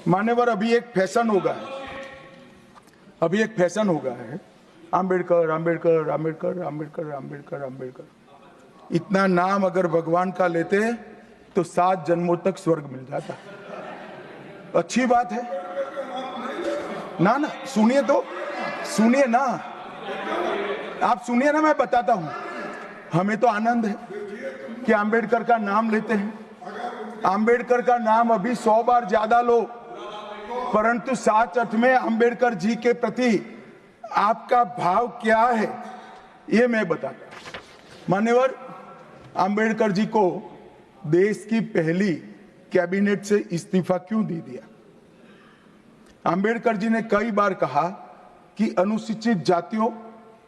मान्यवर, अभी एक फैशन हो गया है, आम्बेडकर आम्बेडकर आम्बेडकर आम्बेडकर आम्बेडकर आम्बेडकर। इतना नाम अगर भगवान का लेते तो 7 जन्मों तक स्वर्ग मिल जाता। अच्छी बात है ना? सुनिए तो, सुनिए ना, आप सुनिए ना, मैं बताता हूं। हमें तो आनंद है कि आम्बेडकर का नाम लेते हैं। आम्बेडकर का नाम अभी 100 बार ज्यादा लो, परंतु सच अर्थ में आम्बेडकर जी के प्रति आपका भाव क्या है ये मैं बताता हूं। मान्यवर, आम्बेडकर जी को देश की पहली कैबिनेट से इस्तीफा क्यों दे दिया? आम्बेडकर जी ने कई बार कहा कि अनुसूचित जातियों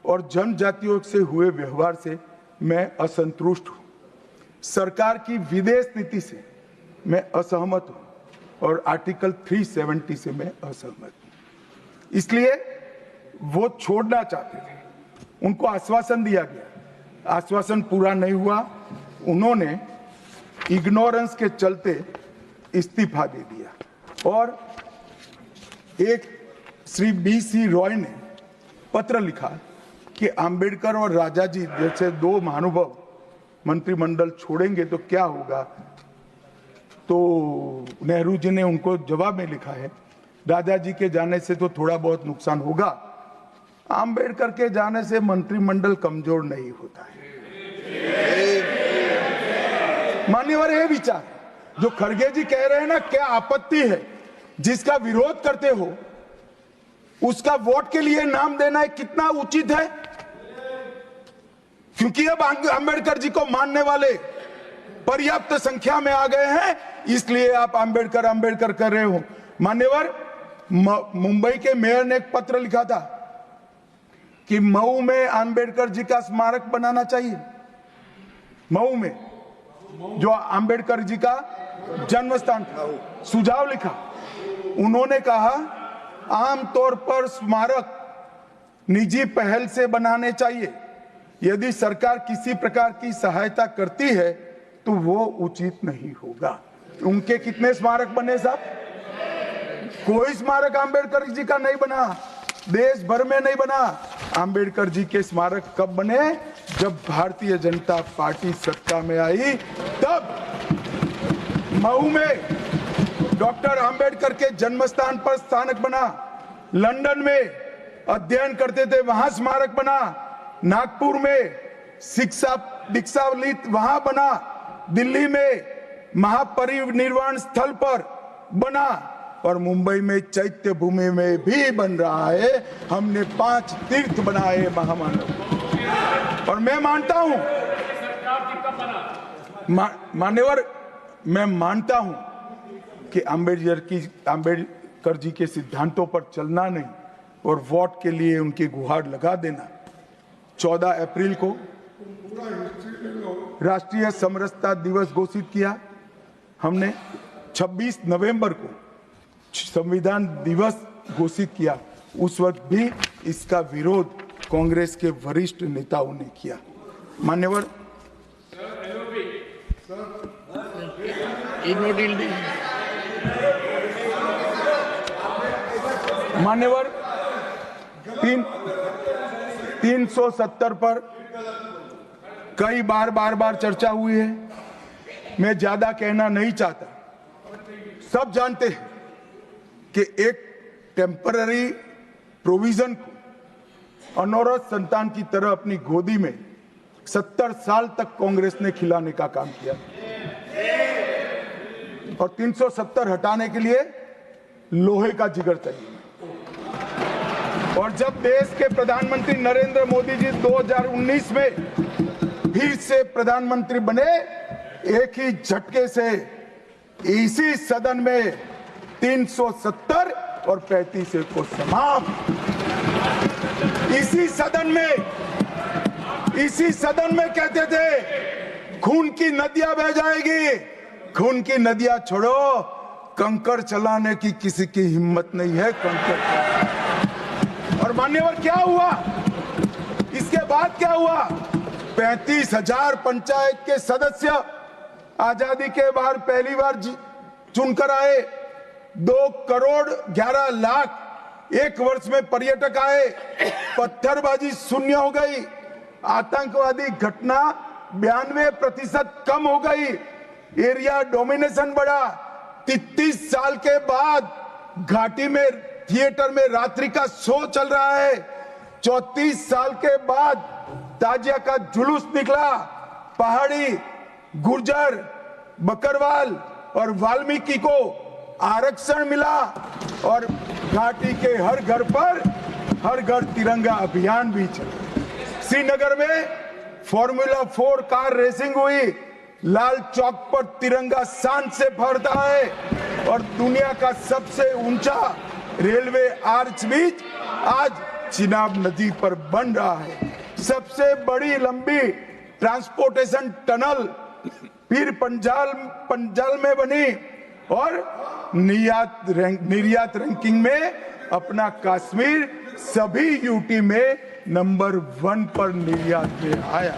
और जनजातियों से हुए व्यवहार से मैं असंतुष्ट हूं, सरकार की विदेश नीति से मैं असहमत हूं और आर्टिकल 370 से मैं असहमत हूं। इसलिए वो छोड़ना चाहते थे। उनको आश्वासन दिया गया, आश्वासन पूरा नहीं हुआ। उन्होंने इग्नोरेंस के चलते इस्तीफा दे दिया। और एक श्री BC रॉय ने पत्र लिखा कि आम्बेडकर और राजाजी जैसे 2 महानुभाव मंत्रिमंडल छोड़ेंगे तो क्या होगा। तो नेहरू जी ने उनको जवाब में लिखा है, राजाजी के जाने से तो थोड़ा बहुत नुकसान होगा, आम्बेडकर के जाने से मंत्रिमंडल कमजोर नहीं होता है। मान्यवर, ये विचार जो खड़गे जी कह रहे हैं ना, क्या आपत्ति है? जिसका विरोध करते हो उसका वोट के लिए नाम देना है, कितना उचित है? क्योंकि अब आम्बेडकर जी को मानने वाले पर्याप्त संख्या में आ गए हैं, इसलिए आप आम्बेडकर आम्बेडकर कर रहे हो। मान्यवर, मुंबई के मेयर ने एक पत्र लिखा था कि मऊ में आम्बेडकर जी का स्मारक बनाना चाहिए। मऊ में जो आम्बेडकर जी का जन्म स्थान था, सुझाव लिखा। उन्होंने कहा आमतौर पर स्मारक निजी पहल से बनाने चाहिए। यदि सरकार किसी प्रकार की सहायता करती है तो वो उचित नहीं होगा। उनके कितने स्मारक बने साहब? कोई स्मारक आम्बेडकर जी का नहीं बना, देश भर में नहीं बना। आम्बेडकर जी के स्मारक कब बने? जब भारतीय जनता पार्टी सत्ता में आई, तब मऊ में डॉक्टर आम्बेडकर के जन्म स्थान पर स्मारक बना। लंदन में अध्ययन करते थे, वहां स्मारक बना। नागपुर में शिक्षा दीक्षावलित वहां बना। दिल्ली में महापरिनिर्वाण स्थल पर बना और मुंबई में चैत्य भूमि में भी बन रहा है। हमने 5 तीर्थ बनाए महामानव। और मैं मानता हूं, मान्यवर, मैं मानता हूं कि आम्बेडकर जी के सिद्धांतों पर चलना नहीं और वोट के लिए उनकी गुहार लगा देना। 14 अप्रैल को राष्ट्रीय समरसता दिवस घोषित किया हमने। 26 नवंबर को संविधान दिवस घोषित किया। उस वक्त भी इसका विरोध कांग्रेस के वरिष्ठ नेताओं ने किया। मान्यवर, मान्यवर, 370 पर कई बार चर्चा हुई है। मैं ज्यादा कहना नहीं चाहता। सब जानते हैं कि एक टेम्पररी प्रोविजन को अनौरत संतान की तरह अपनी गोदी में 70 साल तक कांग्रेस ने खिलाने का काम किया और 370 हटाने के लिए लोहे का जिगर चाहिए। और जब देश के प्रधानमंत्री नरेंद्र मोदी जी 2019 में फिर से प्रधानमंत्री बने, एक ही झटके से इसी सदन में 370 और 35 को समाप्त। इसी सदन में कहते थे खून की नदियां बह जाएगी। खून की नदियां छोड़ो, कंकड़ चलाने की किसी की हिम्मत नहीं है। कंकड़। और मान्यवर, क्या हुआ? इसके बाद क्या हुआ? 35,000 पंचायत के सदस्य आजादी के बाद पहली बार चुनकर आए। 2 करोड़ 11 लाख एक वर्ष में पर्यटक आए, पत्थरबाजी शून्य हो गई, आतंकवादी घटना 92% कम हो गई, एरिया डोमिनेशन बढ़ा। 33 साल के बाद घाटी में थिएटर में रात्रि का शो चल रहा है। 34 साल के बाद ताजिया का जुलूस निकला। पहाड़ी, गुर्जर, बकरवाल और वाल्मीकि को आरक्षण मिला और घाटी के हर घर पर हर घर तिरंगा अभियान भी चला। श्रीनगर में फॉर्मूला 4 कार रेसिंग हुई, लाल चौक पर तिरंगा शान से फहरता है और दुनिया का सबसे ऊंचा रेलवे आर्च ब्रिज आज चिनाब नदी पर बन रहा है। सबसे बड़ी लंबी ट्रांसपोर्टेशन टनल फिर पंजाल में बनी और निर्यात रैंकिंग में अपना कश्मीर सभी यूटी में नंबर 1 पर निर्यात में आया।